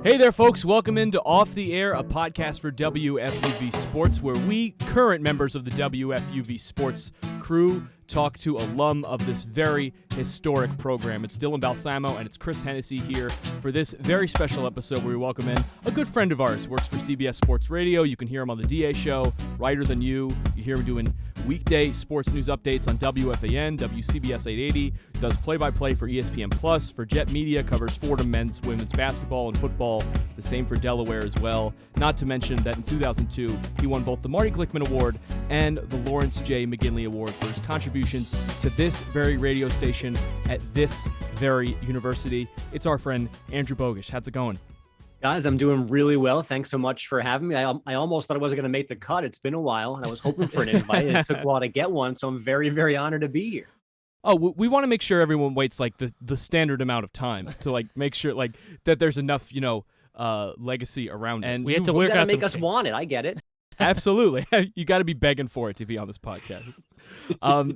Hey there, folks. Welcome into Off the Air, a podcast for WFUV Sports, where we, current members of the WFUV Sports crew, talk to alum of this very historic program. It's Dylan Balsamo and it's Chris Hennessy here for this very special episode where we welcome in a good friend of ours, works for CBS Sports Radio. You can hear him on the DA show, Writer Than You. You hear him doing weekday sports news updates on WFAN, WCBS 880, does play-by-play for ESPN Plus, for Jet Media, covers Fordham men's, women's basketball and football, the same for Delaware as well. Not to mention that in 2002, he won both the Marty Glickman Award and the Lawrence J. McGinley Award for his contributions to this very radio station at this very university. It's our friend Andrew Bogusch. How's it going? Guys, I'm doing really well. Thanks so much for having me. I almost thought I wasn't going to make the cut. It's been a while, and I was hoping for an invite. It took a while to get one, so I'm very, very honored to be here. Oh, we want to make sure everyone waits like the standard amount of time to like make sure like that there's enough, legacy around it. And we have to work out make us want it. I get it. Absolutely. You got to be begging for it to be on this podcast.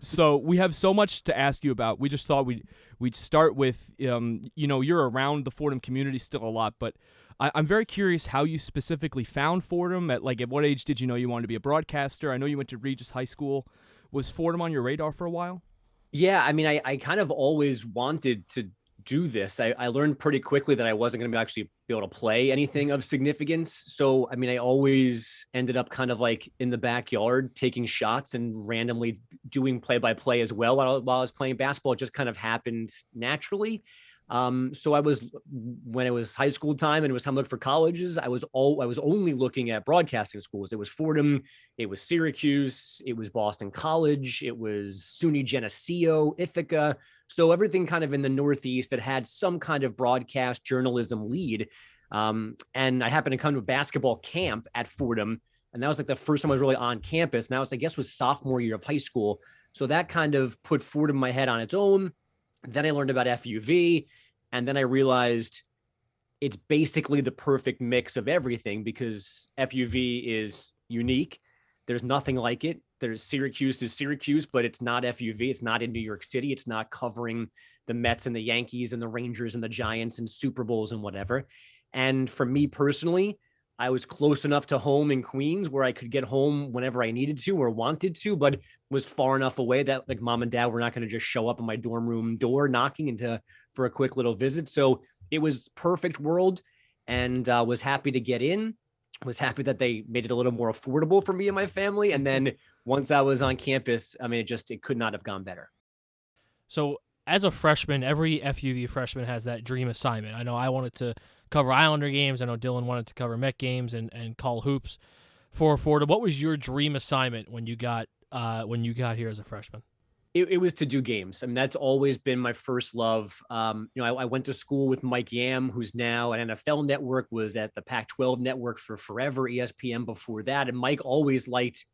So we have so much to ask you about. We just thought we'd start with, you're around the Fordham community still a lot, but I'm very curious how you specifically found Fordham. At what age did you know you wanted to be a broadcaster? I know you went to Regis High School. Was Fordham on your radar for a while? Yeah, I mean, I kind of always wanted to do this. I learned pretty quickly that I wasn't going to actually be able to play anything of significance. So, I mean, I always ended up kind of like in the backyard taking shots and randomly doing play-by-play as well while I was playing basketball. It just kind of happened naturally. So when it was high school time and it was time to look for colleges, I was only looking at broadcasting schools. It was Fordham, it was Syracuse, it was Boston College, it was SUNY Geneseo, Ithaca. So everything kind of in the Northeast that had some kind of broadcast journalism lead. And I happened to come to a basketball camp at Fordham, and that was like the first time I was really on campus. And that was, I guess, was sophomore year of high school. So that kind of put Fordham in my head on its own. Then I learned about FUV, and then I realized it's basically the perfect mix of everything because FUV is unique. There's nothing like it. There's Syracuse is Syracuse, but it's not FUV. It's not in New York City. It's not covering the Mets and the Yankees and the Rangers and the Giants and Super Bowls and whatever. And for me personally, I was close enough to home in Queens where I could get home whenever I needed to or wanted to, but was far enough away that like mom and dad were not going to just show up at my dorm room door knocking for a quick little visit. So it was perfect world, and was happy to get in. Was happy that they made it a little more affordable for me and my family. And then once I was on campus, I mean, it could not have gone better. So as a freshman, every FUV freshman has that dream assignment. I know I wanted to cover Islander games. I know Dylan wanted to cover Met games and call hoops for Fordham. What was your dream assignment when you got here as a freshman? It was to do games. I mean, that's always been my first love. I went to school with Mike Yam, who's now at NFL Network, was at the Pac-12 Network for forever, ESPN before that. And Mike always liked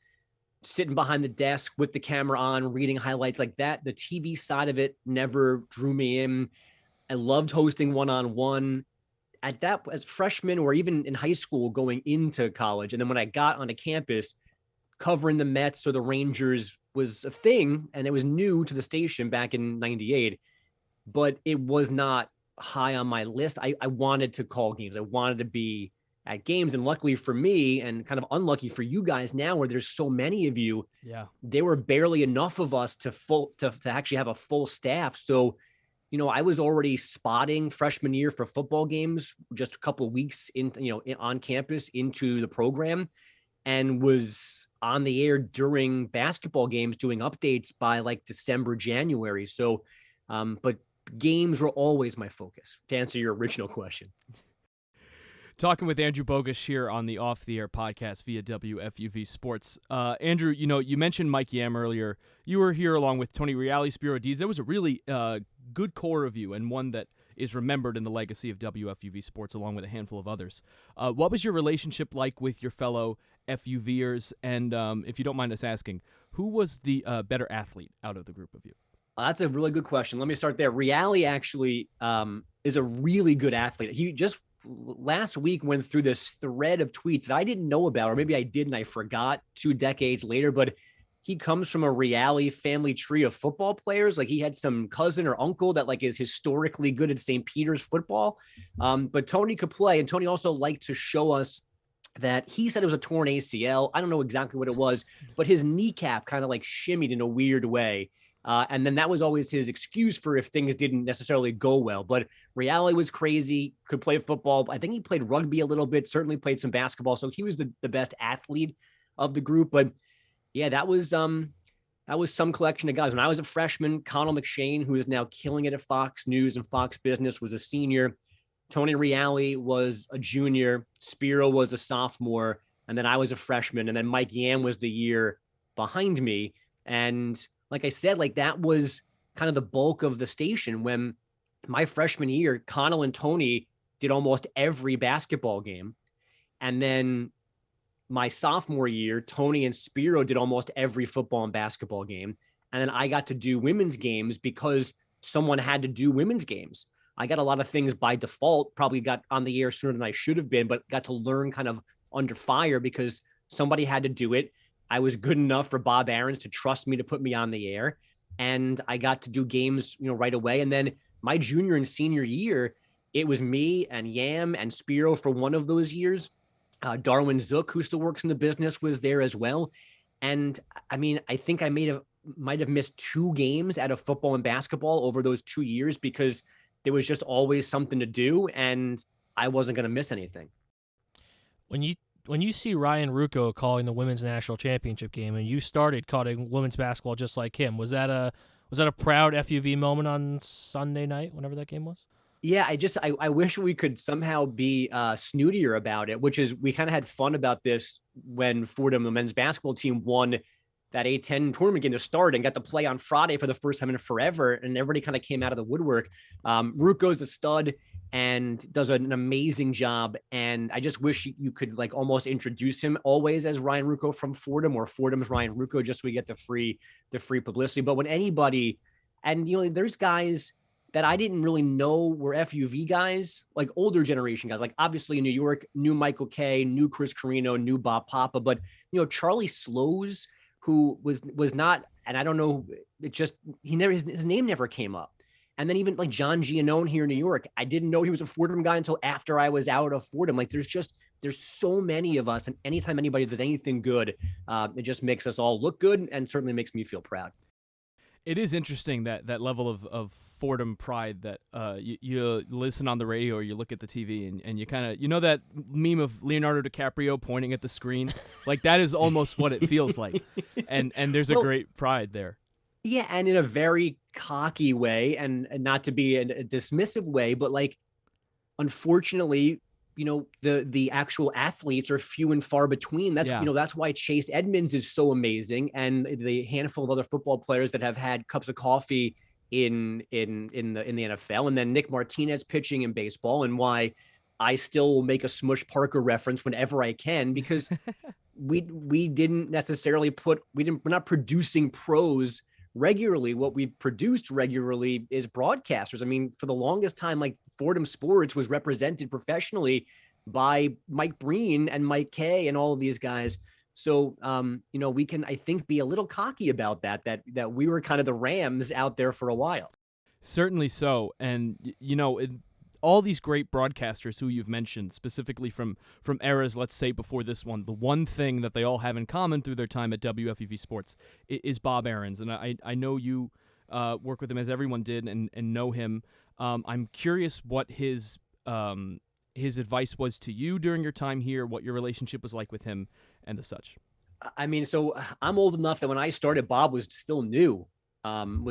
sitting behind the desk with the camera on, reading highlights like that. The TV side of it never drew me in. I loved hosting one-on-one. At that, as freshman or even in high school going into college. And then when I got onto campus, covering the Mets or the Rangers was a thing, and it was new to the station back in 98, but it was not high on my list. I wanted to call games. I wanted to be at games. And luckily for me, and kind of unlucky for you guys now, where there's so many of you, there were barely enough of us to actually have a full staff. So, I was already spotting freshman year for football games just a couple of weeks on campus into the program, and was on the air during basketball games doing updates by like December, January. So, but games were always my focus, to answer your original question. Talking with Andrew Bogusch here on the Off the Air podcast via WFUV Sports. Andrew, you mentioned Mike Yam earlier. You were here along with Tony Reale, Spiro Dees. There was a really good core of you, and one that is remembered in the legacy of WFUV Sports along with a handful of others. What was your relationship like with your fellow FUVers? And if you don't mind us asking, who was the better athlete out of the group of you? That's a really good question. Let me start there. Reale actually is a really good athlete. He just last week went through this thread of tweets that I didn't know about, or maybe I did and I forgot 2 decades later, but he comes from a Reale family tree of football players. Like he had some cousin or uncle that like is historically good at St. Peter's football. But Tony could play. And Tony also liked to show us that he said it was a torn ACL. I don't know exactly what it was, but his kneecap kind of like shimmied in a weird way. And then that was always his excuse for if things didn't necessarily go well. But Reale was crazy, could play football. I think he played rugby a little bit, certainly played some basketball. So he was the best athlete of the group. But yeah, that was some collection of guys. When I was a freshman, Connell McShane, who is now killing it at Fox News and Fox Business, was a senior. Tony Reale was a junior. Spiro was a sophomore. And then I was a freshman. And then Mike Yam was the year behind me. And like I said, like that was kind of the bulk of the station. When my freshman year, Connell and Tony did almost every basketball game. And then my sophomore year, Tony and Spiro did almost every football and basketball game. And then I got to do women's games because someone had to do women's games. I got a lot of things by default, probably got on the air sooner than I should have been, but got to learn kind of under fire because somebody had to do it. I was good enough for Bob Ahrens to trust me to put me on the air. And I got to do games, right away. And then my junior and senior year, it was me and Yam and Spiro for one of those years. Darwin Zook, who still works in the business, was there as well. And I mean, I think I might have missed 2 games out of football and basketball over those 2 years because there was just always something to do and I wasn't going to miss anything. When you see Ryan Ruocco calling the women's national championship game and you started calling women's basketball just like him, was that a proud FUV moment on Sunday night, whenever that game was? Yeah, I wish we could somehow be snootier about it, which is we kind of had fun about this when Fordham, the men's basketball team, won that A10 tournament game to start and got to play on Friday for the first time in forever. And everybody kind of came out of the woodwork. Ruocco's a stud and does an amazing job. And I just wish you could like almost introduce him always as Ryan Ruocco from Fordham or Fordham's Ryan Ruocco, just so we get the free publicity. But when anybody, and there's guys that I didn't really know were FUV guys, like older generation guys, like obviously in New York, knew Michael Kay, knew Chris Carino, knew Bob Papa, but Charlie Slows, who was not, and I don't know, his name never came up. And then even like John Giannone here in New York, I didn't know he was a Fordham guy until after I was out of Fordham. Like there's so many of us, and anytime anybody does anything good, it just makes us all look good and certainly makes me feel proud. It is interesting that level of Fordham pride that you listen on the radio or you look at the TV and you kind of, that meme of Leonardo DiCaprio pointing at the screen, like that is almost what it feels like. And there's a great pride there. Yeah. And in a very cocky way and not to be a dismissive way, but like, unfortunately, the actual athletes are few and far between. That's why Chase Edmonds is so amazing. And the handful of other football players that have had cups of coffee in the NFL, and then Nick Martinez pitching in baseball, and why I still will make a Smush Parker reference whenever I can, because we didn't necessarily we're not producing pros regularly. What we've produced regularly is broadcasters. I mean, for the longest time, like Fordham Sports was represented professionally by Mike Breen and Mike Kay and all of these guys. So, we can, I think, be a little cocky about that we were kind of the Rams out there for a while. Certainly so. And, all these great broadcasters who you've mentioned, specifically from eras, let's say, before this one, the one thing that they all have in common through their time at WFUV Sports is Bob Ahrens. And I know you work with him, as everyone did, and know him. I'm curious what his advice was to you during your time here, what your relationship was like with him, and the such. I mean, so I'm old enough that when I started, Bob was still new. I'm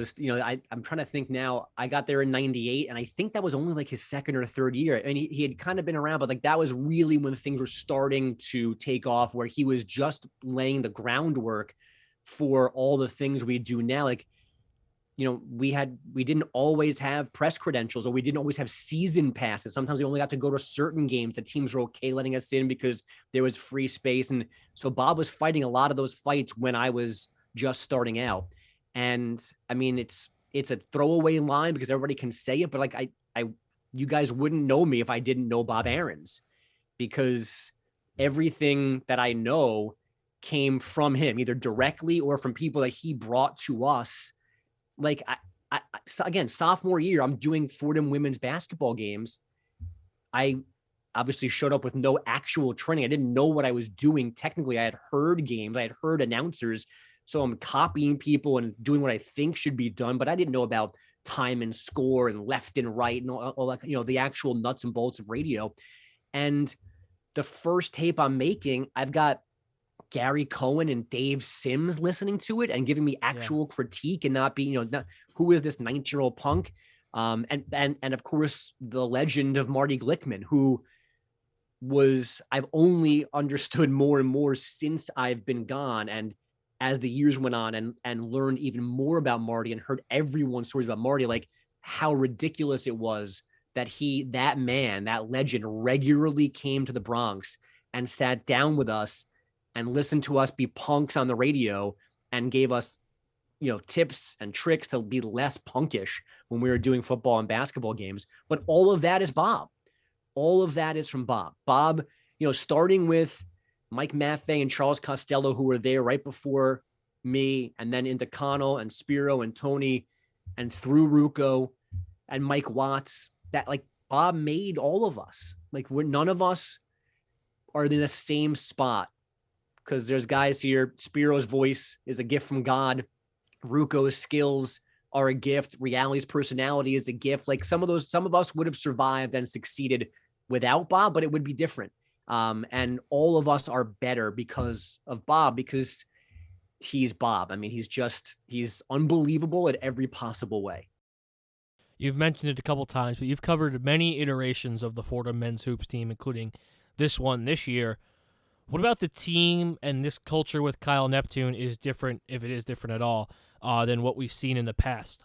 trying to think now. I got there in 98, and I think that was only like his second or third year. And he had kind of been around, but like that was really when things were starting to take off, where he was just laying the groundwork for all the things we do now. Like, we didn't always have press credentials, or we didn't always have season passes. Sometimes we only got to go to certain games. The teams were okay letting us in because there was free space. And so Bob was fighting a lot of those fights when I was just starting out. And I mean, it's a throwaway line because everybody can say it, but like you guys wouldn't know me if I didn't know Bob Ahrens, because everything that I know came from him, either directly or from people that he brought to us. Like so again, sophomore year, I'm doing Fordham women's basketball games. I obviously showed up with no actual training. I didn't know what I was doing. Technically, I had heard games. I had heard announcers. So I'm copying people and doing what I think should be done, but I didn't know about time and score and left and right and all that, the actual nuts and bolts of radio. And the first tape I'm making, I've got Gary Cohen and Dave Sims listening to it and giving me actual critique and not be, who is this 19-year-old punk? And of course, the legend of Marty Glickman, who I've only understood more and more since I've been gone. And as the years went on and learned even more about Marty and heard everyone's stories about Marty, like how ridiculous it was that that man, that legend, regularly came to the Bronx and sat down with us and listened to us be punks on the radio and gave us, tips and tricks to be less punkish when we were doing football and basketball games. But all of that is Bob. All of that is from Bob. Bob, starting with Mike Maffei and Charles Costello, who were there right before me, and then into Connell and Spiro and Tony and through Rucco and Mike Watts, that like Bob made all of us. Like none of us are in the same spot because there's guys here. Spiro's voice is a gift from God. Rucco's skills are a gift. Reality's personality is a gift. Like some of us would have survived and succeeded without Bob, but it would be different. And all of us are better because of Bob, because he's Bob. I mean, he's unbelievable at every possible way. You've mentioned it a couple times, but you've covered many iterations of the Fordham men's hoops team, including this one this year. What about the team and this culture with Kyle Neptune is different, if it is different at all, than what we've seen in the past?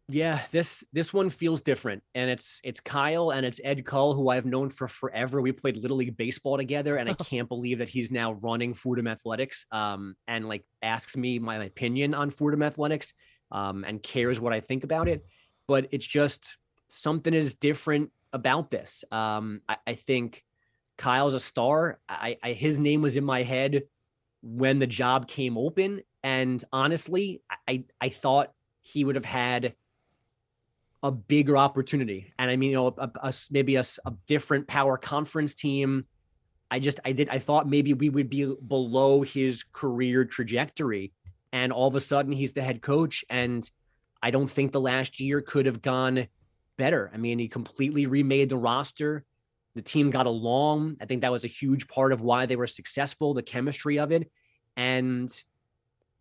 Yeah, this one feels different, and it's Kyle and it's Ed Cull, who I've known for forever. We played Little League baseball together, and I can't believe that he's now running Fordham athletics, and like asks me my opinion on Fordham athletics, and cares what I think about it. But it's just something is different about this. I think Kyle's a star. His name was in my head when the job came open, and honestly, I thought he would have had a bigger opportunity. And I mean, maybe a different power conference team. I thought maybe we would be below his career trajectory. And all of a sudden he's the head coach. And I don't think the last year could have gone better. I mean, he completely remade the roster. The team got along. I think that was a huge part of why they were successful, the chemistry of it. And,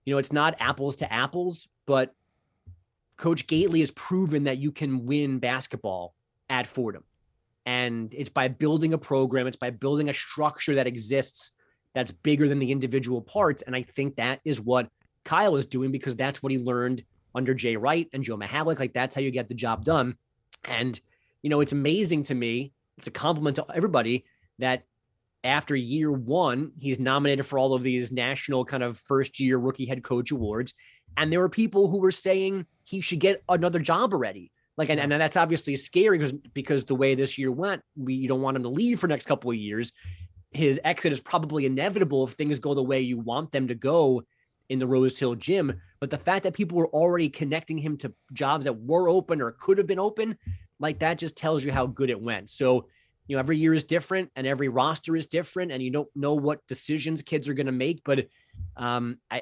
it's not apples to apples, but Coach Gately has proven that you can win basketball at Fordham. And it's by building a program. It's by building a structure that exists that's bigger than the individual parts. And I think that is what Kyle is doing, because that's what he learned under Jay Wright and Joe Mahalik. Like, that's how you get the job done. And, it's amazing to me. It's a compliment to everybody that after year one, he's nominated for all of these national kind of first year rookie head coach awards. And there were people who were saying he should get another job already. Like, and that's obviously scary because the way this year went, you don't want him to leave for the next couple of years. His exit is probably inevitable if things go the way you want them to go in the Rose Hill gym. But the fact that people were already connecting him to jobs that were open or could have been open, like, that just tells you how good it went. So, every year is different and every roster is different, and you don't know what decisions kids are going to make, but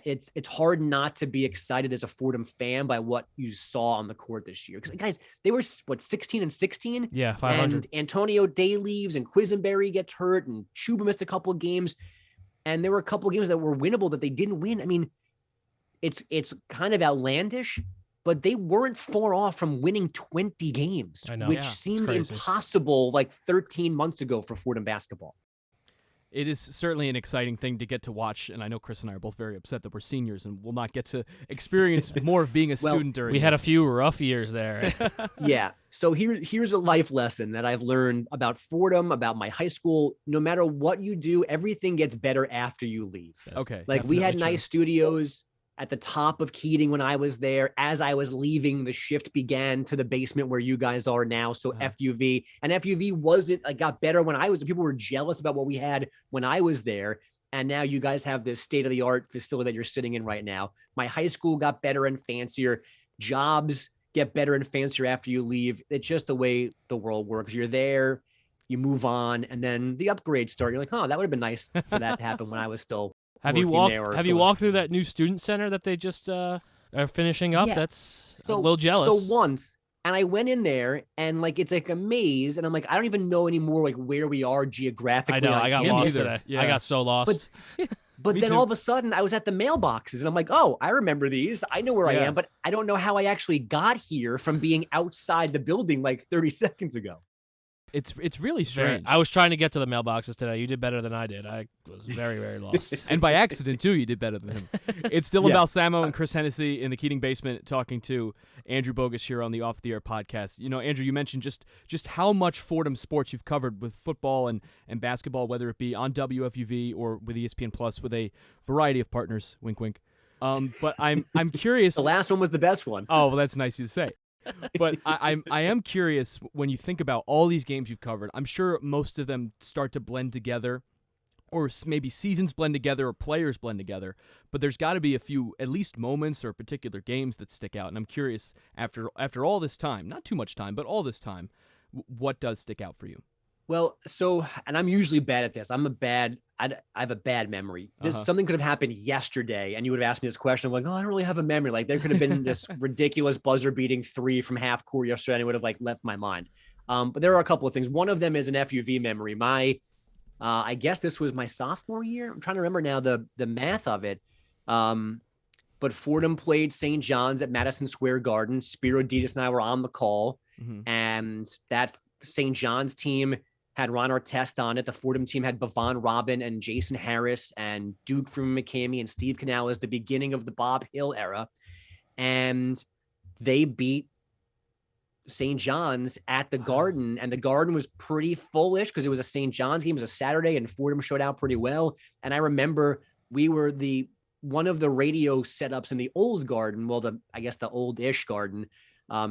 it's hard not to be excited as a Fordham fan by what you saw on the court this year. Because, guys, they were 16-16. Yeah, 500. And Antonio Day leaves, and Quisenberry gets hurt, and Chuba missed a couple of games, and there were a couple of games that were winnable that they didn't win. I mean, it's kind of outlandish, but they weren't far off from winning 20 games, which seemed impossible like 13 months ago for Fordham basketball. It is certainly an exciting thing to get to watch, and I know Chris and I are both very upset that we're seniors and will not get to experience more of being a student during We had a few rough years there. Yeah. So here's a life lesson that I've learned about Fordham, about my high school. No matter what you do, everything gets better after you leave. Okay. Like, we had nice studios at the top of Keating when I was there. As I was leaving, the shift began to the basement where you guys are now. So FUV, and FUV got better when I was, people were jealous about what we had when I was there. And now you guys have this state-of-the-art facility that you're sitting in right now. My high school got better and fancier. Jobs get better and fancier after you leave. It's just the way the world works. You're there, you move on, and then the upgrades start. You're like, oh, that would have been nice for that to happen when I was still Have you working walked through that new student center that they just are finishing up? Yeah. That's a little jealous. So once, and I went in there, and like it's like a maze, and I'm like, I don't even know anymore like where we are geographically. I know, I got lost either. today. Yeah. I got so lost. But Me then too. all of a sudden I was at the mailboxes and I'm like, oh, I remember these. I know where I Yeah. am, but I don't know how I actually got here from being outside the building like 30 seconds ago. It's really strange. I was trying to get to the mailboxes today. You did better than I did. I was very, very lost. And by accident, too, you did better than him. It's Dylan Balsamo and Chris Hennessy in the Keating basement talking to Andrew Bogusch here on the Off the Air podcast. You know, Andrew, you mentioned just how much Fordham sports you've covered with football and basketball, whether it be on WFUV or with ESPN Plus with a variety of partners. Wink, wink. But I'm curious. The last one was the best one. Oh, well, that's nice of you to say. But I am curious when you think about all these games you've covered. I'm sure most of them start to blend together, or maybe seasons blend together, or players blend together. But there's got to be a few, at least moments or particular games that stick out. And I'm curious, after all this time, not too much time, but all this time, what does stick out for you? Well, and I'm usually bad at this. I have a bad memory. Something could have happened yesterday and you would have asked me this question. I'm like, oh, I don't really have a memory. Like there could have been this ridiculous buzzer beating 3 from half court yesterday and it would have like left my mind. But there are a couple of things. One of them is an FUV memory. I guess this was my sophomore year. I'm trying to remember now the math of it. But Fordham played St. John's at Madison Square Garden. Spiro Ditas and I were on the call. Mm-hmm. And that St. John's team had Ron Artest on it. The Fordham team had Bavon Robin and Jason Harris and Duke from McCamey and Steve Canales, the beginning of the Bob Hill era. And they beat St. John's at the Garden, and the Garden was pretty fullish because it was a St. John's game. It was a Saturday, and Fordham showed out pretty well. And I remember we were one of the radio setups in the old Garden, I guess the old-ish Garden,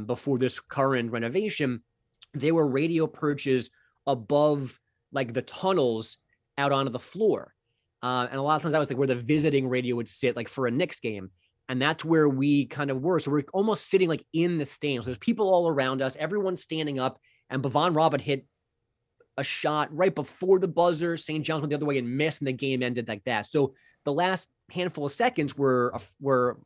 before this current renovation. There were radio perches above like the tunnels out onto the floor. And a lot of times that was like where the visiting radio would sit like for a Knicks game. And that's where we kind of were. So we're almost sitting like in the stands. So there's people all around us, everyone's standing up, and Bavon Robin hit a shot right before the buzzer. St. John's went the other way and missed, and the game ended like that. So the last handful of seconds were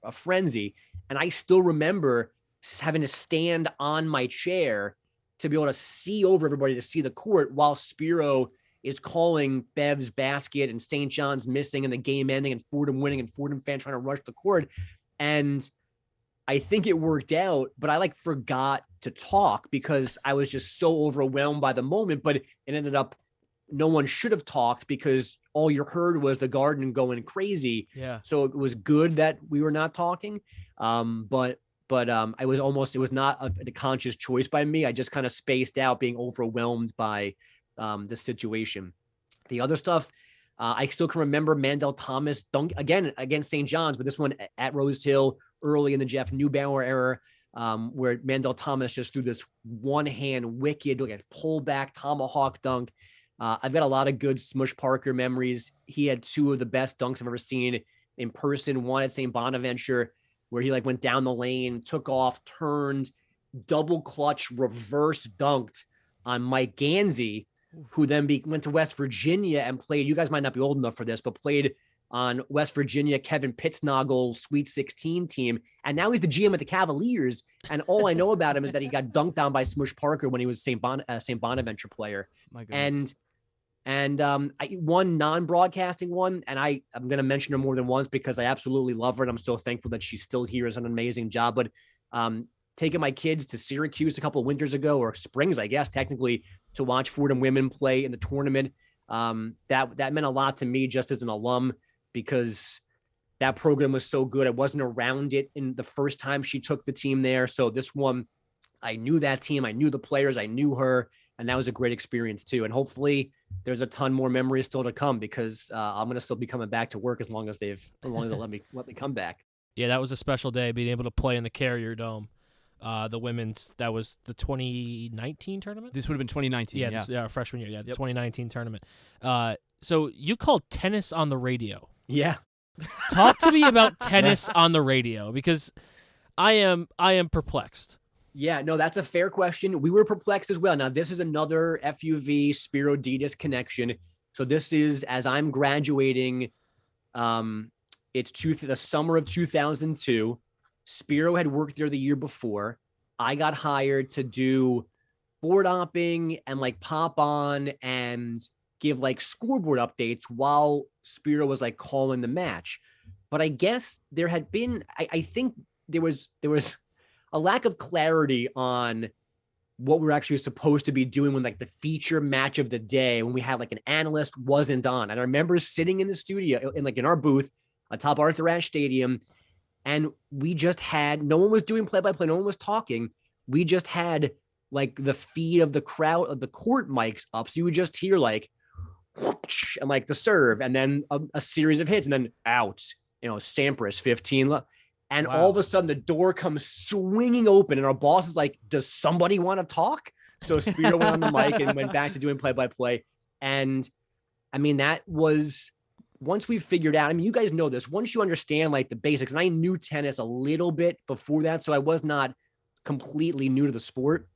a frenzy. And I still remember having to stand on my chair to be able to see over everybody to see the court while Spiro is calling Bev's basket and St. John's missing and the game ending and Fordham winning and Fordham fans trying to rush the court. And I think it worked out, but I like forgot to talk because I was just so overwhelmed by the moment, but it ended up no one should have talked because all you heard was the Garden going crazy. Yeah. So it was good that we were not talking. But it was not a conscious choice by me. I just kind of spaced out being overwhelmed by the situation. The other stuff, I still can remember Mandel Thomas dunk again against St. John's, but this one at Rose Hill early in the Jeff Neubauer era, where Mandel Thomas just threw this one-hand wicked, like a pullback tomahawk dunk. I've got a lot of good Smush Parker memories. He had 2 of the best dunks I've ever seen in person. One at St. Bonaventure, where he like went down the lane, took off, turned, double clutch, reverse dunked on Mike Gansey, who then went to West Virginia and played. You guys might not be old enough for this, but played on West Virginia, Kevin Pittsnoggle Sweet 16 team. And now he's the GM at the Cavaliers. And all I know about him is that he got dunked on by Smush Parker when he was St. Bonaventure player. My goodness. And one non-broadcasting one, and I'm going to mention her more than once because I absolutely love her, and I'm so thankful that she's still here. Is an amazing job. But taking my kids to Syracuse a couple of winters ago, or springs, I guess, technically, to watch Fordham women play in the tournament, that meant a lot to me just as an alum because that program was so good. I wasn't around it in the first time she took the team there. So this one, I knew that team. I knew the players. I knew her. And that was a great experience too. And hopefully there's a ton more memories still to come because I'm going to still be coming back to work as long as they'll let me come back. Yeah, that was a special day, being able to play in the Carrier Dome. The women's, that was the 2019 tournament? This would have been 2019. Yeah, freshman year. Yeah, the Yep. 2019 tournament. So you called tennis on the radio. Yeah. Talk to me about tennis on the radio, because I am perplexed. Yeah, no, that's a fair question. We were perplexed as well. Now, this is another FUV Spiro Ditas connection. So this is, as I'm graduating, it's the summer of 2002. Spiro had worked there the year before. I got hired to do board opping and like pop on and give like scoreboard updates while Spiro was like calling the match. But I guess there had been, I think there was a lack of clarity on what we're actually supposed to be doing when like the feature match of the day, when we had like an analyst wasn't on. And I remember sitting in the studio in our booth atop Arthur Ashe Stadium, and we just had, no one was doing play-by-play. No one was talking. We just had like the feed of the crowd of the court mics up. So you would just hear like, whoosh, and like the serve, and then a series of hits, and then out, Sampras 15. And all of a sudden the door comes swinging open and our boss is like, does somebody want to talk? So Spiro went on the mic and went back to doing play-by-play. And I mean, that was, once we figured out, I mean, you guys know this, once you understand like the basics, and I knew tennis a little bit before that, so I was not completely new to the sport,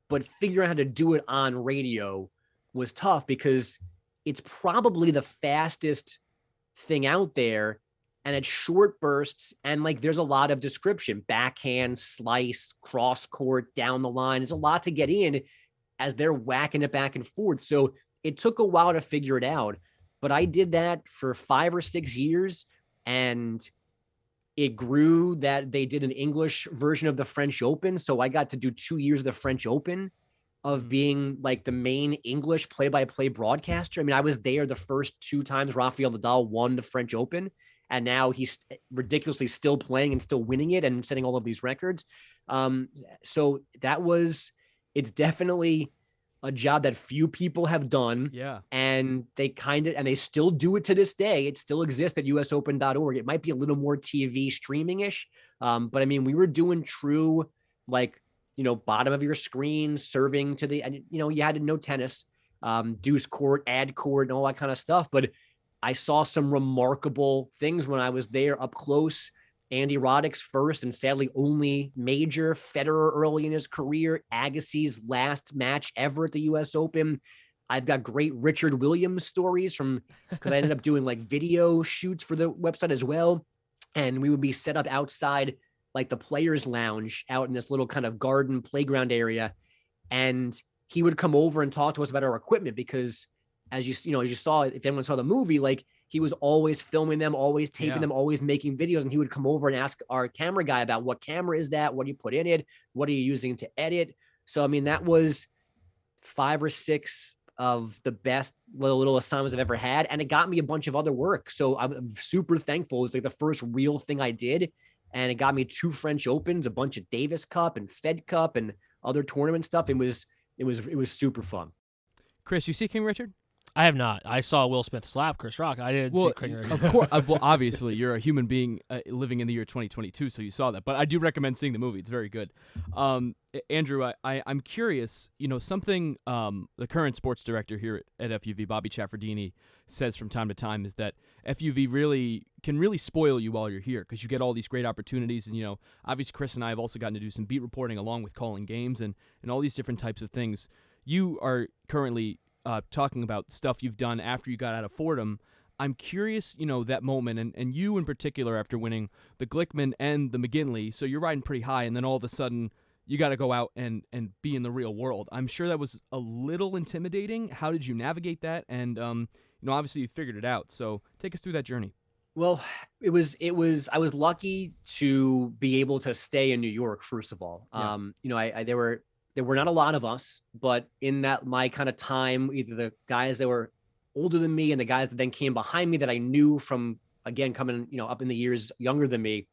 but figuring out how to do it on radio was tough because it's probably the fastest thing out there. And it's short bursts, and like there's a lot of description, backhand, slice, cross court, down the line. There's a lot to get in as they're whacking it back and forth. So it took a while to figure it out, but I did that for 5 or 6 years, and it grew that they did an English version of the French Open. So I got to do 2 years of the French Open of being like the main English play-by-play broadcaster. I mean, I was there the first 2 times Rafael Nadal won the French Open. And now he's ridiculously still playing and still winning it and setting all of these records. So it's definitely a job that few people have done. Yeah. And they still do it to this day. It still exists at usopen.org. It might be a little more TV streaming-ish. But I mean, we were doing true, like, bottom of your screen, serving to and you had to know tennis, deuce court, ad court, and all that kind of stuff. But I saw some remarkable things when I was there up close. Andy Roddick's first and sadly only major, Federer early in his career, Agassi's last match ever at the US Open. I've got great Richard Williams stories because I ended up doing like video shoots for the website as well. And we would be set up outside like the players lounge out in this little kind of garden playground area. And he would come over and talk to us about our equipment because as you saw, if anyone saw the movie, like he was always filming them, always taping them, always making videos. And he would come over and ask our camera guy about what camera is that? What do you put in it? What are you using to edit? So, I mean, that was 5 or 6 of the best little assignments I've ever had. And it got me a bunch of other work. So I'm super thankful. It was like the first real thing I did. And it got me 2 French Opens, a bunch of Davis Cup and Fed Cup and other tournament stuff. It was super fun. Chris, you see King Richard? I have not. I saw Will Smith slap Chris Rock. I didn't see King Richard. Of course. Well, obviously, you're a human being living in the year 2022, so you saw that. But I do recommend seeing the movie. It's very good. Andrew, I'm curious. Something the current sports director here at FUV, Bobby Chaffardini, says from time to time is that FUV can really spoil you while you're here because you get all these great opportunities. And, obviously, Chris and I have also gotten to do some beat reporting along with calling games and all these different types of things. You are currently talking about stuff you've done after you got out of Fordham. I'm curious, that moment, and you in particular after winning the Glickman and the McGinley, so you're riding pretty high, and then all of a sudden you got to go out and be in the real world. I'm sure that was a little intimidating. How did you navigate that? And, obviously you figured it out. So take us through that journey. Well, I was lucky to be able to stay in New York, first of all. Yeah. There were not a lot of us, but in that my kind of time, either the guys that were older than me and the guys that then came behind me that I knew from, again, coming, up in the years younger than me,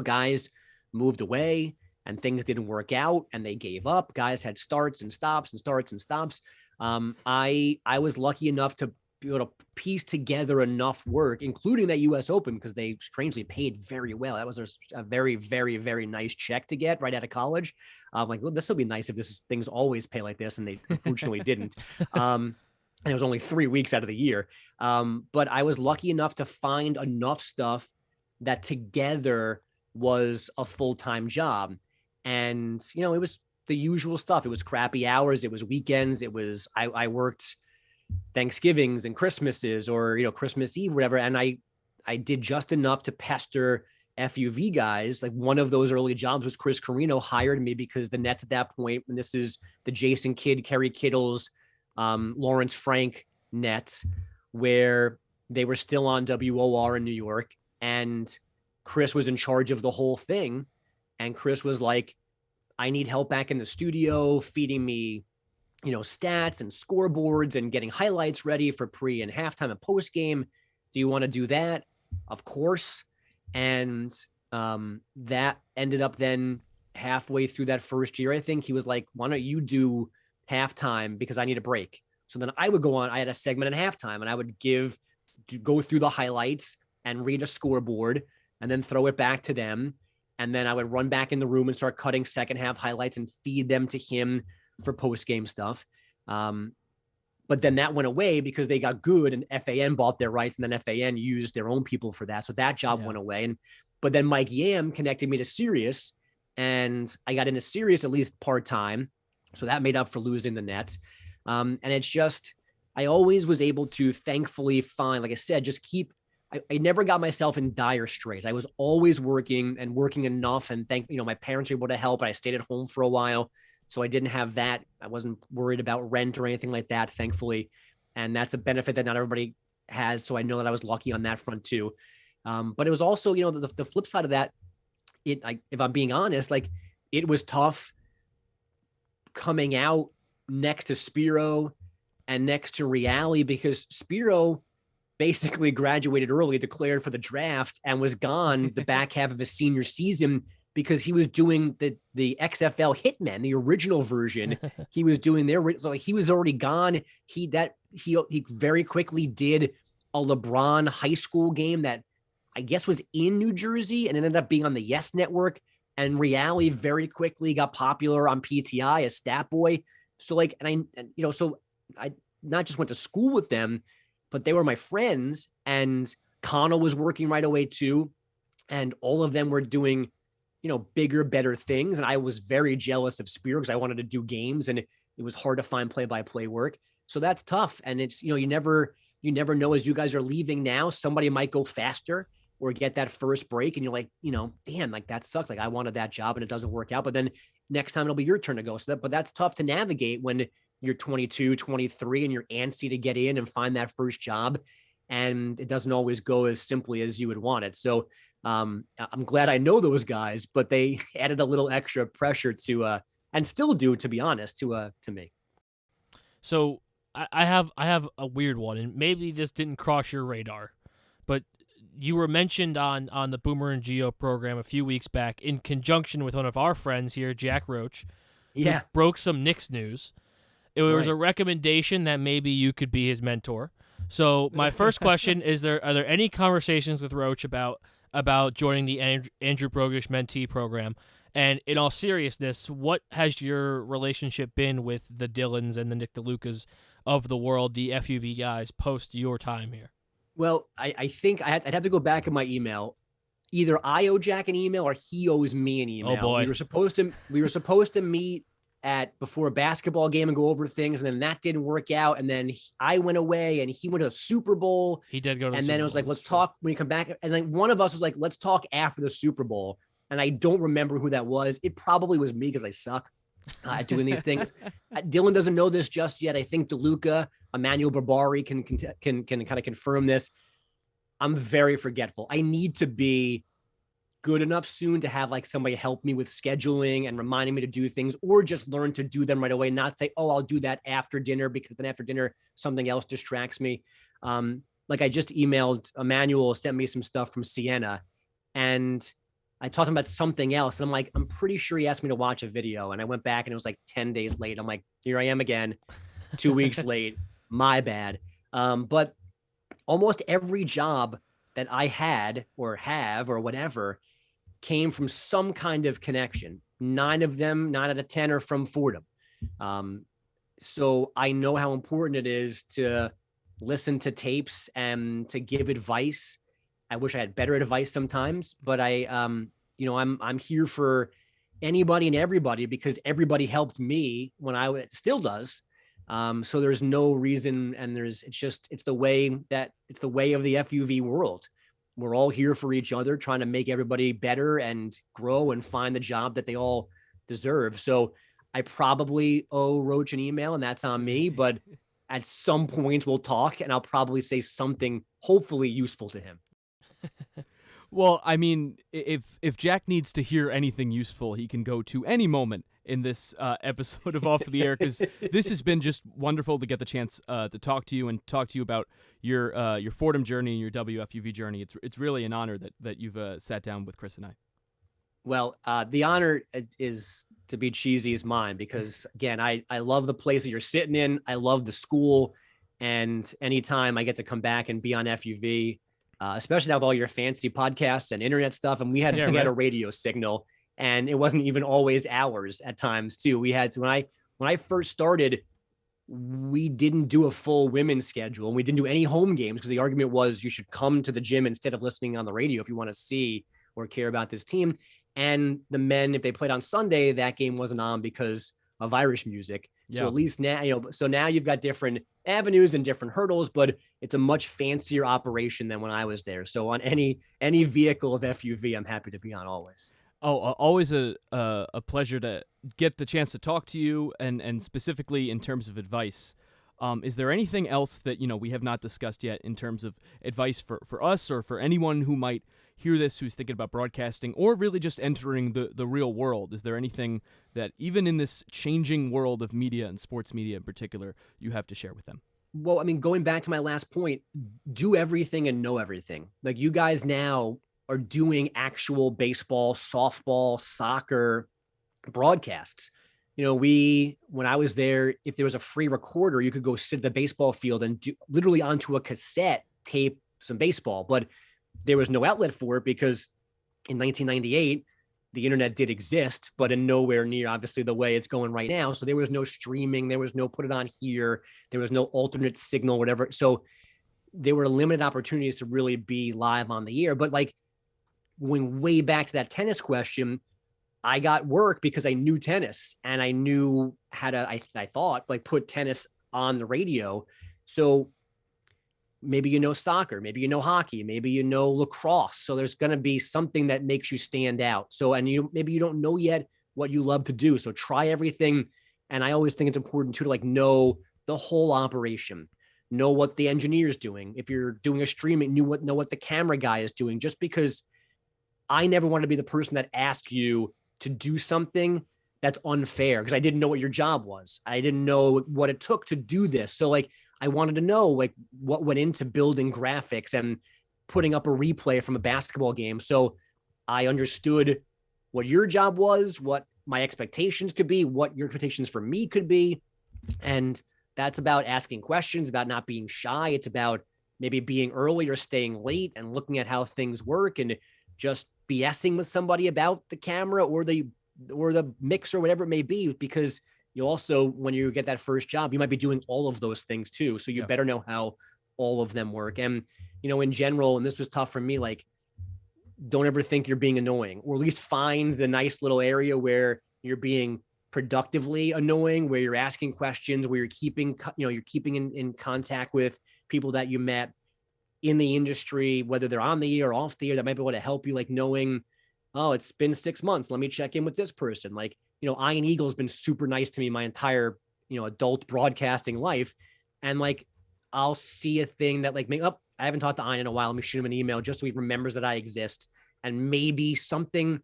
guys moved away and things didn't work out and they gave up. Guys had starts and stops and starts and stops. I was lucky enough to be able to piece together enough work, including that US Open, because they strangely paid very well. That was a very, very, very nice check to get right out of college. I'm like, well, this will be nice if things always pay like this. And they unfortunately didn't. and it was only 3 weeks out of the year. But I was lucky enough to find enough stuff that together was a full-time job. And, you know, it was the usual stuff. It was crappy hours. It was weekends. It was, I worked Thanksgivings and Christmases, or, you know, Christmas Eve, whatever. And I did just enough to pester FUV guys. Like, one of those early jobs was Chris Carino hired me because the Nets at that point, and this is the Jason Kidd, Kerry Kittles, Lawrence Frank Nets, where they were still on WOR in New York, and Chris was in charge of the whole thing. And Chris was like, I need help back in the studio, feeding me, you know, stats and scoreboards and getting highlights ready for pre and halftime and post game. Do you want to do that? Of course. And that ended up then halfway through that first year, I think he was like, why don't you do halftime, because I need a break. So then I would go on, I had a segment at halftime, and I would go through the highlights and read a scoreboard and then throw it back to them. And then I would run back in the room and start cutting second half highlights and feed them to him for post-game stuff. But then that went away because they got good, and FAN bought their rights, and then FAN used their own people for that. So that job went away. But then Mike Yam connected me to Sirius, and I got into Sirius at least part-time. So that made up for losing the Nets. And it's just, I always was able to thankfully find, like I said, just I never got myself in dire straits. I was always working and working enough, and my parents were able to help. I stayed at home for a while, so I didn't have that. I wasn't worried about rent or anything like that, thankfully. And that's a benefit that not everybody has. So I know that I was lucky on that front too. But it was also, you know, the flip side of that, if I'm being honest, like, it was tough coming out next to Spiro and next to Reali, because Spiro basically graduated early, declared for the draft, and was gone the back half of his senior season because he was doing the XFL Hitmen, the original version. He was doing so like, he was already gone. He very quickly did a LeBron high school game that I guess was in New Jersey and ended up being on the Yes Network. And Reali very quickly got popular on PTI as Stat Boy. So like, so I not just went to school with them, but they were my friends, and Connell was working right away too. And all of them were doing, you know, bigger, better things. And I was very jealous of Spiro because I wanted to do games, and it was hard to find play-by-play work. So that's tough. And it's, you know, you never know, as you guys are leaving now, somebody might go faster or get that first break. And you're like, you know, damn, like, that sucks. Like, I wanted that job and it doesn't work out, but then next time it'll be your turn to go. But that's tough to navigate when you're 22, 23, and you're antsy to get in and find that first job. And it doesn't always go as simply as you would want it. So I'm glad I know those guys, but they added a little extra pressure to, and still do, to be honest, to me. So I have a weird one, and maybe this didn't cross your radar, but you were mentioned on the Boomer and Geo program a few weeks back in conjunction with one of our friends here, Jack Roach. Yeah. Who broke some Knicks news. It was a recommendation that maybe you could be his mentor. So my first question is, are there any conversations with Roach about joining the Andrew Bogusch mentee program? And in all seriousness, what has your relationship been with the Dylans and the Nick DeLucas of the world, the FUV guys, post your time here? Well, I think I'd have to go back in my email. Either I owe Jack an email or he owes me an email. Oh boy. We were supposed to meet before a basketball game and go over things, and then that didn't work out, and then I went away and he went to a Super Bowl. He did go to and the then Super it was Bowl. like, let's talk when you come back. And then one of us was like, let's talk after the Super Bowl. And I don't remember who that was. It probably was me because I suck at doing these things. Dylan doesn't know this just yet. I think DeLuca, Emmanuel Barbari can kind of confirm this. I'm very forgetful. I need to be good enough soon to have like somebody help me with scheduling and reminding me to do things, or just learn to do them right away, not say, oh, I'll do that after dinner, because then after dinner, something else distracts me. Like I just emailed Emmanuel, sent me some stuff from Siena, and I talked to him about something else. And I'm like, I'm pretty sure he asked me to watch a video. And I went back and it was like 10 days late. I'm like, here I am again, 2 weeks late. My bad. But almost every job that I had or have or whatever came from some kind of connection. 9 of them, 9 out of 10 are from Fordham. So I know how important it is to listen to tapes and to give advice. I wish I had better advice sometimes, but I'm here for anybody and everybody because everybody helped me when it still does. So there's no reason, and it's the way of the FUV world. We're all here for each other, trying to make everybody better and grow and find the job that they all deserve. So I probably owe Roach an email, and that's on me, but at some point we'll talk and I'll probably say something hopefully useful to him. Well, I mean, if Jack needs to hear anything useful, he can go to any moment in this episode of Off the Air, because this has been just wonderful to get the chance to talk to you and talk to you about your Fordham journey and your WFUV journey. It's really an honor that you've sat down with Chris and I. Well, the honor is, to be cheesy, is mine because, again, I love the place that you're sitting in. I love the school. And anytime I get to come back and be on FUV, especially now with all your fancy podcasts and internet stuff. And we had a radio signal, and it wasn't even always ours at times too. We had to, when I first started, we didn't do a full women's schedule, and we didn't do any home games because the argument was you should come to the gym instead of listening on the radio if you want to see or care about this team. And the men, if they played on Sunday, that game wasn't on because of Irish music. Yeah. So at least now, so now you've got different avenues and different hurdles, but it's a much fancier operation than when I was there. So on any vehicle of FUV, I'm happy to be on always. Oh, always a pleasure to get the chance to talk to you, and specifically in terms of advice. Is there anything else that we have not discussed yet in terms of advice for us or for anyone who might hear this who's thinking about broadcasting or really just entering the real world? Is there anything that, even in this changing world of media and sports media in particular, you have to share with them? Well, I mean, going back to my last point, do everything and know everything. Like, you guys now are doing actual baseball, softball, soccer broadcasts. When I was there, if there was a free recorder, you could go sit at the baseball field and do literally onto a cassette tape some baseball, but there was no outlet for it because in 1998, the internet did exist, but in nowhere near obviously the way it's going right now. So there was no streaming, there was no put it on here, there was no alternate signal, whatever. So there were limited opportunities to really be live on the air. But like, going way back to that tennis question, I got work because I knew tennis and I knew how to, I thought, like, put tennis on the radio. So maybe soccer, maybe hockey, maybe lacrosse. So there's going to be something that makes you stand out. So, and maybe you don't know yet what you love to do. So try everything. And I always think it's important too, to like know the whole operation, know what the engineer's doing. If you're doing a streaming, know what the camera guy is doing, just because I never want to be the person that asked you to do something that's unfair because I didn't know what your job was. I didn't know what it took to do this. So like, I wanted to know like what went into building graphics and putting up a replay from a basketball game. So I understood what your job was, what my expectations could be, what your expectations for me could be. And that's about asking questions, about not being shy. It's about maybe being early or staying late and looking at how things work and just BSing with somebody about the camera or the mix or whatever it may be, because you also, when you get that first job, you might be doing all of those things too. So you better know how all of them work. And, in general, and this was tough for me, like, don't ever think you're being annoying, or at least find the nice little area where you're being productively annoying, where you're asking questions, where you're keeping in contact with people that you met in the industry, whether they're on the air or off the air, that might be able to help you, like knowing, oh, it's been 6 months, let me check in with this person. Like, Ian Eagle has been super nice to me my entire, adult broadcasting life. And like, I'll see a thing that like, I haven't talked to Ian in a while. Let me shoot him an email just so he remembers that I exist. And maybe something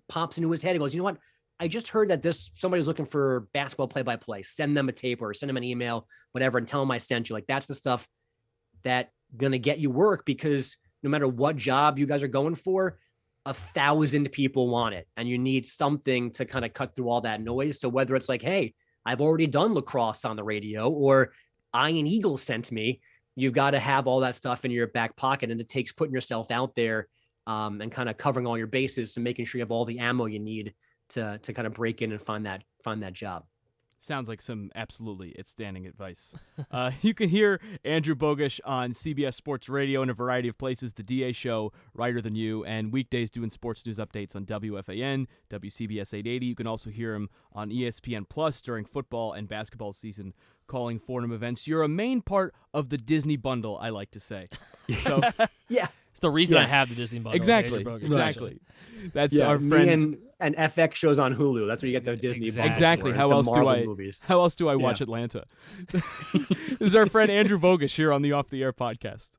pops into his head and goes, you know what? I just heard that somebody's looking for basketball play-by-play. Send them a tape or send them an email, whatever, and tell them I sent you. Like, that's the stuff that going to get you work, because no matter what job you guys are going for, 1,000 people want it, and you need something to kind of cut through all that noise. So whether it's like, hey, I've already done lacrosse on the radio, or Ian Eagle sent me, you've got to have all that stuff in your back pocket. And it takes putting yourself out there and kind of covering all your bases and making sure you have all the ammo you need to kind of break in and find that job. Sounds like some absolutely outstanding advice. You can hear Andrew Bogusch on CBS Sports Radio in a variety of places, The DA Show, Writer Than You, and weekdays doing sports news updates on WFAN, WCBS 880. You can also hear him on ESPN Plus during football and basketball season, calling Fordham events. You're a main part of the Disney bundle, I like to say. So Yeah. It's the reason I have the Disney bundle. Exactly. Andrew Bogusch. Exactly. That's Yeah, our me friend. and FX shows on Hulu. That's where you get the Disney. Exactly. How else How else do I watch Atlanta? This is our friend Andrew Bogusch here on the Off the Air podcast.